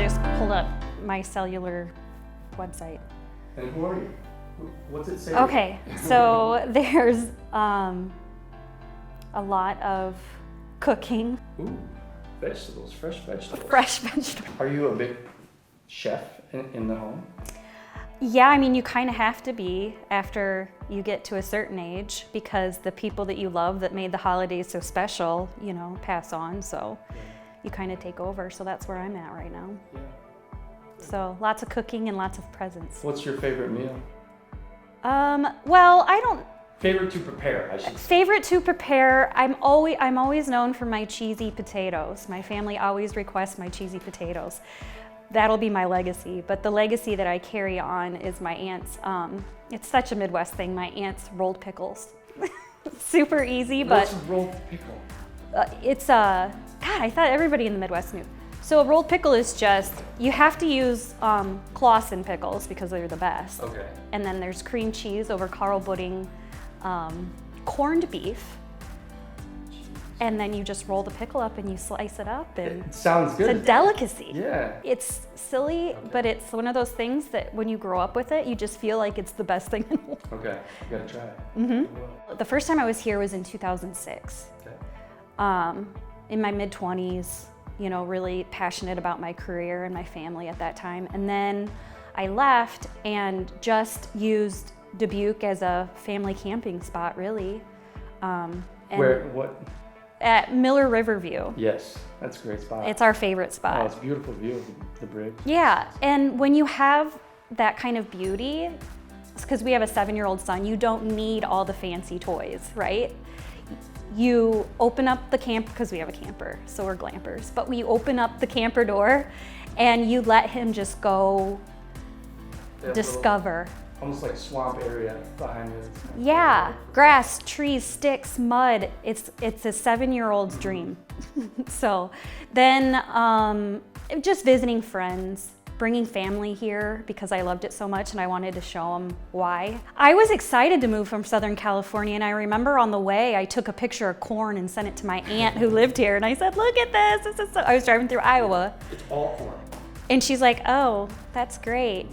Just pulled up my cellular website. And who are you? What's it say? Okay, so there's a lot of cooking. Ooh, vegetables, fresh vegetables. Fresh vegetables. Are you a big chef in the home? Yeah, I mean, you kind of have to be after you get to a certain age, because the people that you love that made the holidays so special, you know, pass on. So you kind of take over. So that's where I'm at right now. Yeah. So lots of cooking and lots of presents. What's your favorite meal? Well, I don't. Favorite to prepare, I should say. Favorite to prepare, I'm always known for my cheesy potatoes. My family always requests my cheesy potatoes. That'll be my legacy, but the legacy that I carry on is my aunt's, it's such a Midwest thing, my aunt's rolled pickles. Super easy, but... What's a rolled pickle? God, I thought everybody in the Midwest knew. So a rolled pickle is just, you have to use Clausen pickles because they're the best. Okay. And then there's cream cheese over Carl Budding, corned beef, and then you just roll the pickle up and you slice it up, and It sounds good. it's a delicacy. Yeah. It's silly, but it's one of those things that when you grow up with it, you just feel like it's the best thing in the world. Okay, you gotta try it. Mm-hmm. The first time I was here was in 2006. Okay. In my mid-20s, you know, really passionate about my career and my family at that time. And then I left and just used Dubuque as a family camping spot, really. And Where, what? At Miller Riverview. Yes, that's a great spot. It's our favorite spot. Oh, it's a beautiful view of the bridge. Yeah, and when you have that kind of beauty, because we have a 7-year-old son, you don't need all the fancy toys, right? You open up the camp, because we have a camper, so we're glampers, but we open up the camper door and you let him just go discover. Almost like swamp area behind you. Yeah, grass, trees, sticks, mud. It's a 7-year-old's dream. So then just visiting friends, bringing family here because I loved it so much and I wanted to show them why. I was excited to move from Southern California, and I remember on the way I took a picture of corn and sent it to my aunt who lived here, and I said, look at this is so... I was driving through Iowa. It's all corn. And she's like, oh, that's great.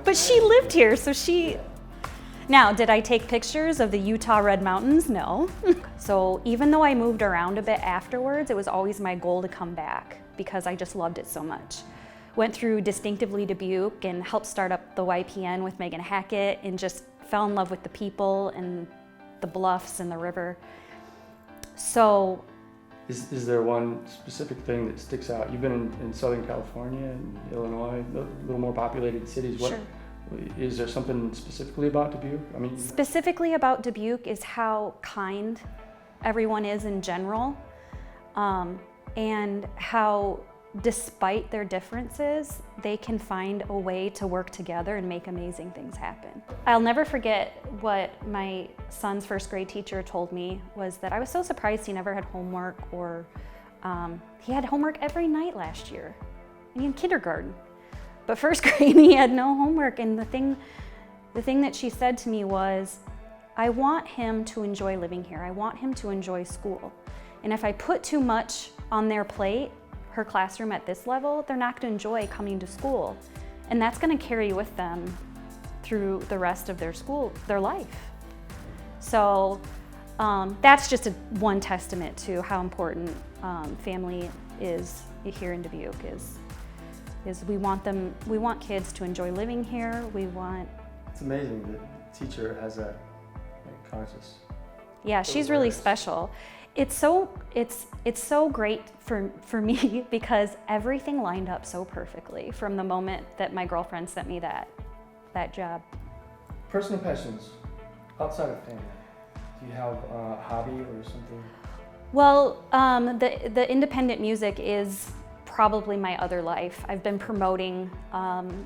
But she lived here, so she... Now, did I take pictures of the Utah Red Mountains? No. So even though I moved around a bit afterwards, it was always my goal to come back because I just loved it so much. Went through Distinctively Dubuque and helped start up the YPN with Megan Hackett, and just fell in love with the people and the bluffs and the river. So... Is there one specific thing that sticks out? You've been in Southern California and Illinois, a little more populated cities. What, sure. Is there something specifically about Dubuque? I mean, specifically about Dubuque is how kind everyone is in general, and how, despite their differences, they can find a way to work together and make amazing things happen. I'll never forget what my son's first grade teacher told me, was that I was so surprised he never had homework, or he had homework every night last year, in kindergarten. But first grade, he had no homework, and the thing that she said to me was, I want him to enjoy living here. I want him to enjoy school. And if I put too much on their plate, her classroom at this level, they're not going to enjoy coming to school. And that's going to carry with them through the rest of their life. So that's just one testament to how important family is here in Dubuque. Is we want kids to enjoy living here. it's amazing that the teacher has that conscious. Yeah, she's really special. It's so great for me because everything lined up so perfectly from the moment that my girlfriend sent me that job. Personal passions outside of family. Do you have a hobby or something? Well, the independent music is probably my other life. I've been promoting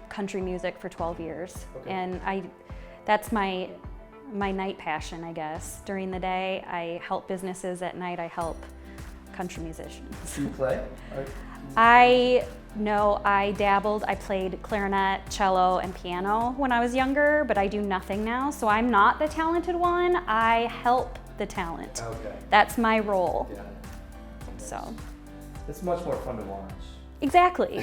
country music for 12 years, okay. And that's my night passion, I guess. During the day, I help businesses. At night, I help country musicians. Do you play? I dabbled. I played clarinet, cello, and piano when I was younger, but I do nothing now. So I'm not the talented one. I help the talent. Okay. That's my role. Yeah. So. It's much more fun to watch. Exactly.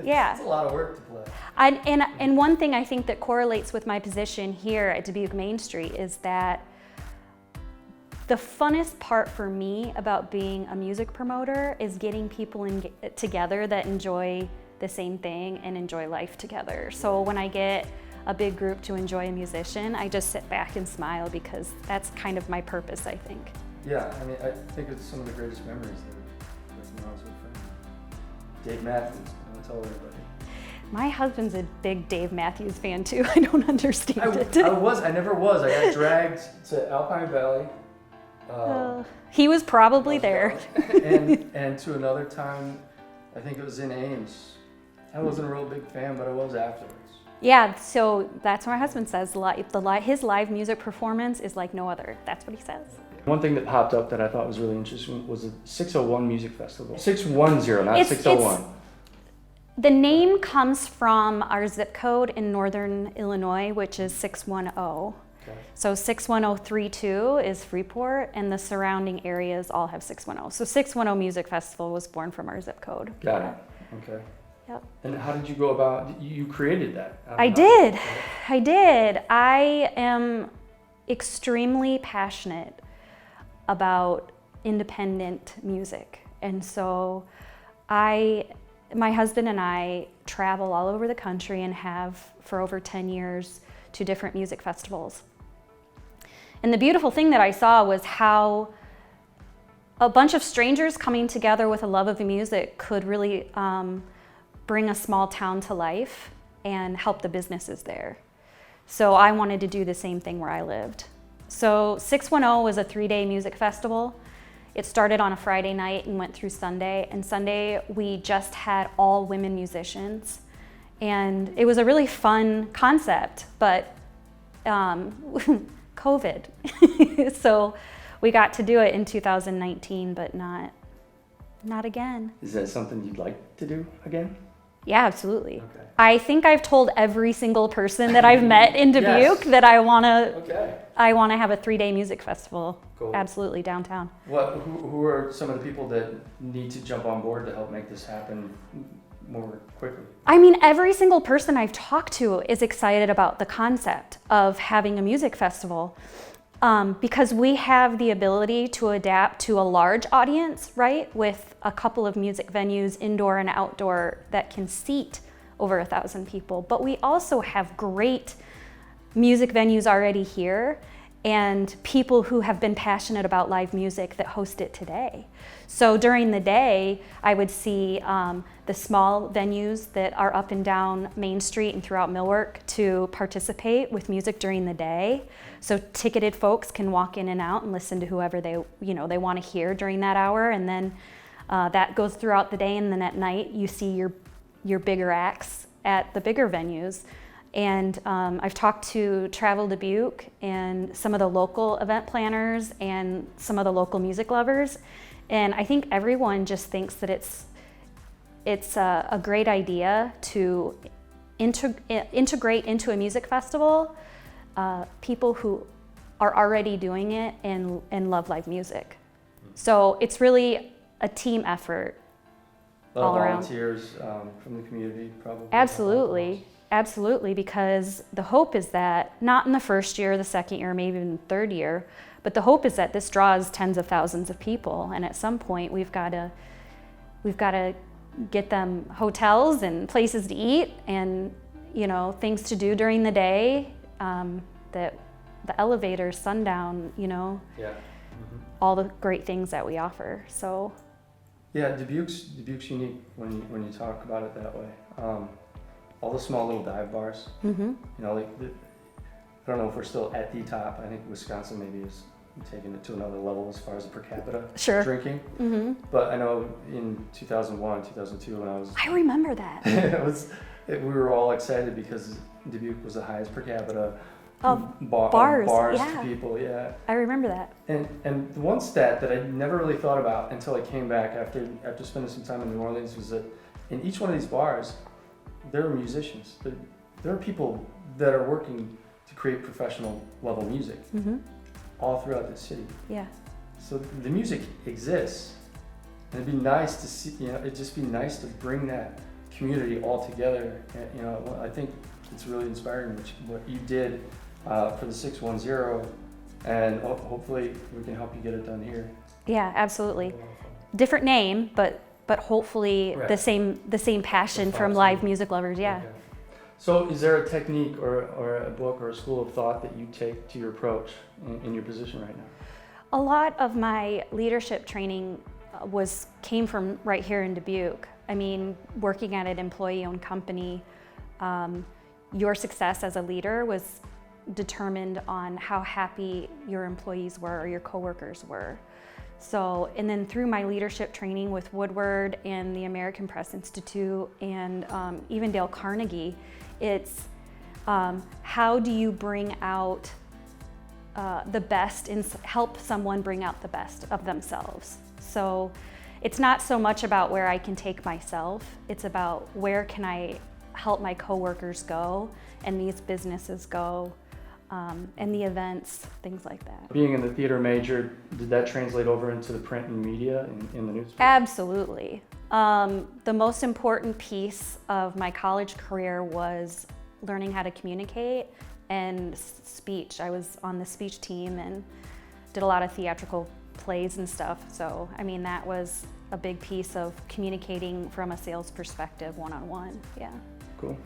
Yeah. It's a lot of work to play. And one thing I think that correlates with my position here at Dubuque Main Street is that the funnest part for me about being a music promoter is getting people together that enjoy the same thing and enjoy life together. So when I get a big group to enjoy a musician, I just sit back and smile because that's kind of my purpose, I think. Yeah, I mean, I think it's some of the greatest memories that when I was with friends. Dave Matthews, I'll tell everybody. My husband's a big Dave Matthews fan too. I don't understand it. I never was. I got dragged to Alpine Valley. He was probably there. and to another time, I think it was in Ames. I wasn't a real big fan, but I was afterwards. Yeah, so that's what my husband says. His live music performance is like no other. That's what he says. One thing that popped up that I thought was really interesting was the 601 Music Festival. 610, not 601. The name comes from our zip code in northern Illinois, which is 610. Okay. So 61032 is Freeport, and the surrounding areas all have 610. So 610 Music Festival was born from our zip code. Got it. Okay. Yep. And how did you go about, you created that? I did. I am extremely passionate about independent music. And so my husband and I travel all over the country and have for over 10 years to different music festivals. And the beautiful thing that I saw was how a bunch of strangers coming together with a love of the music could really bring a small town to life and help the businesses there. So I wanted to do the same thing where I lived. So 610 was a 3-day music festival. It started on a Friday night and went through Sunday. And Sunday we just had all women musicians. And it was a really fun concept, but COVID. So we got to do it in 2019, but not again. Is that something you'd like to do again? Yeah, absolutely. Okay. I think I've told every single person that I've met in Dubuque that I want to have a 3-day music festival. Cool. Absolutely, downtown. Who are some of the people that need to jump on board to help make this happen more quickly? I mean, every single person I've talked to is excited about the concept of having a music festival. Because we have the ability to adapt to a large audience, right? With a couple of music venues, indoor and outdoor, that can seat over 1,000 people. But we also have great music venues already here and people who have been passionate about live music that host it today. So during the day, I would see the small venues that are up and down Main Street and throughout Millwork to participate with music during the day. So ticketed folks can walk in and out and listen to whoever they want to hear during that hour, and then that goes throughout the day. And then at night, you see your bigger acts at the bigger venues. And I've talked to Travel Dubuque and some of the local event planners and some of the local music lovers, and I think everyone just thinks that it's a great idea to integrate into a music festival people who are already doing it and love live music. So it's really a team effort all around. Volunteers from the community, probably. Absolutely, because the hope is that, not in the first year, the second year, maybe even the third year, but the hope is that this draws tens of thousands of people, and at some point we've got to get them hotels and places to eat and things to do during the day, that the elevators, sundown, all the great things that we offer. So yeah, Dubuque's unique when you talk about it that way. All the small little dive bars, mm-hmm. I don't know if we're still at the top. I think Wisconsin maybe is taking it to another level as far as per capita drinking. Mm-hmm. But I know in 2001, 2002, when I remember that. we were all excited because Dubuque was the highest per capita bars to people. Yeah, I remember that. And the one stat that I never really thought about until I came back after spending some time in New Orleans was that in each one of these bars, there are musicians. There are people that are working to create professional level music, mm-hmm. all throughout the city. Yeah. So the music exists, And it'd be nice to see, it'd just be nice to bring that community all together. And, I think it's really inspiring what you did for the 610, and hopefully we can help you get it done here. Yeah, absolutely. Different name, but hopefully Right. the same passion from live music lovers. Yeah. Okay. So is there a technique or a book or a school of thought that you take to your approach in your position right now? A lot of my leadership training came from right here in Dubuque. I mean, working at an employee-owned company, your success as a leader was determined on how happy your employees were or your coworkers were. So, and then through my leadership training with Woodward and the American Press Institute and even Dale Carnegie, it's how do you bring out the best and help someone bring out the best of themselves. So it's not so much about where I can take myself, it's about where can I help my coworkers go and these businesses go and the events, things like that. Being in the theater major, did that translate over into the print and media in the newspaper? Absolutely. The most important piece of my college career was learning how to communicate and speech. I was on the speech team and did a lot of theatrical plays and stuff. So, I mean, that was a big piece of communicating from a sales perspective, one-on-one, yeah. Cool.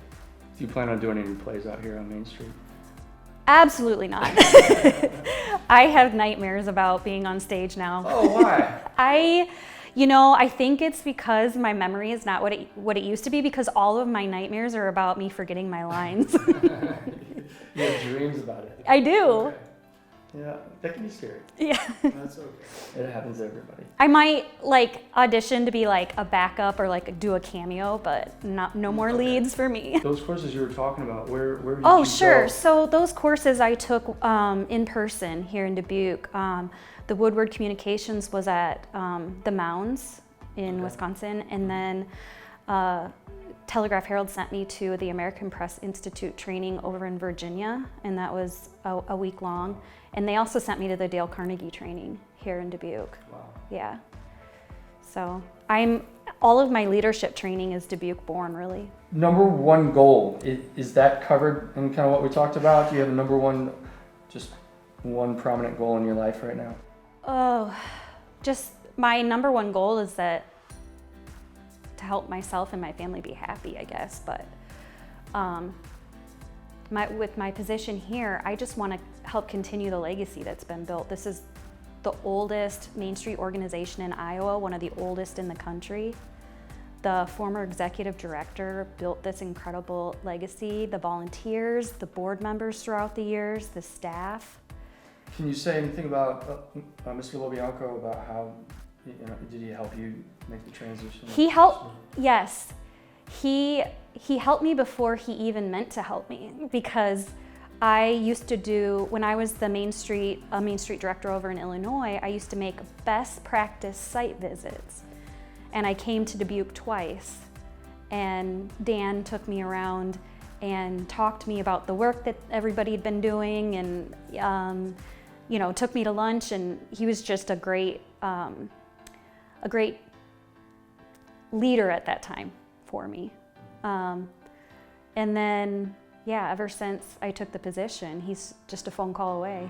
Do you plan on doing any plays out here on Main Street? Absolutely not. I have nightmares about being on stage now. Oh, why? I think it's because my memory is not what it used to be, because all of my nightmares are about me forgetting my lines. You have dreams about it. I do. Okay. Yeah, that can be scary. Yeah. That's okay. It happens to everybody. I might audition to be a backup or do a cameo, but no more leads for me. Those courses you were talking about, where did Oh, you sure. go? So those courses I took in person here in Dubuque. The Woodward Communications was at the Mounds in Wisconsin, and then Telegraph Herald sent me to the American Press Institute training over in Virginia, and that was a week long. And they also sent me to the Dale Carnegie training here in Dubuque. Wow. Yeah. So all of my leadership training is Dubuque born, really. Number one goal, is that covered in kind of what we talked about? Do you have a number one, just one prominent goal in your life right now? Oh, just my number one goal is to help myself and my family be happy, I guess. But with my position here, I just want to help continue the legacy that's been built. This is the oldest Main Street organization in Iowa, one of the oldest in the country. The former executive director built this incredible legacy, the volunteers, the board members throughout the years, the staff. Can you say anything about Mr. Lobianco, about how, did he help you make the transition? He helped, yes. He helped me before he even meant to help me, because I used to do, when I was the Main Street director over in Illinois, I used to make best practice site visits. And I came to Dubuque twice, and Dan took me around and talked to me about the work that everybody had been doing, and took me to lunch, and he was just a great leader at that time for me. And then, ever since I took the position, he's just a phone call away.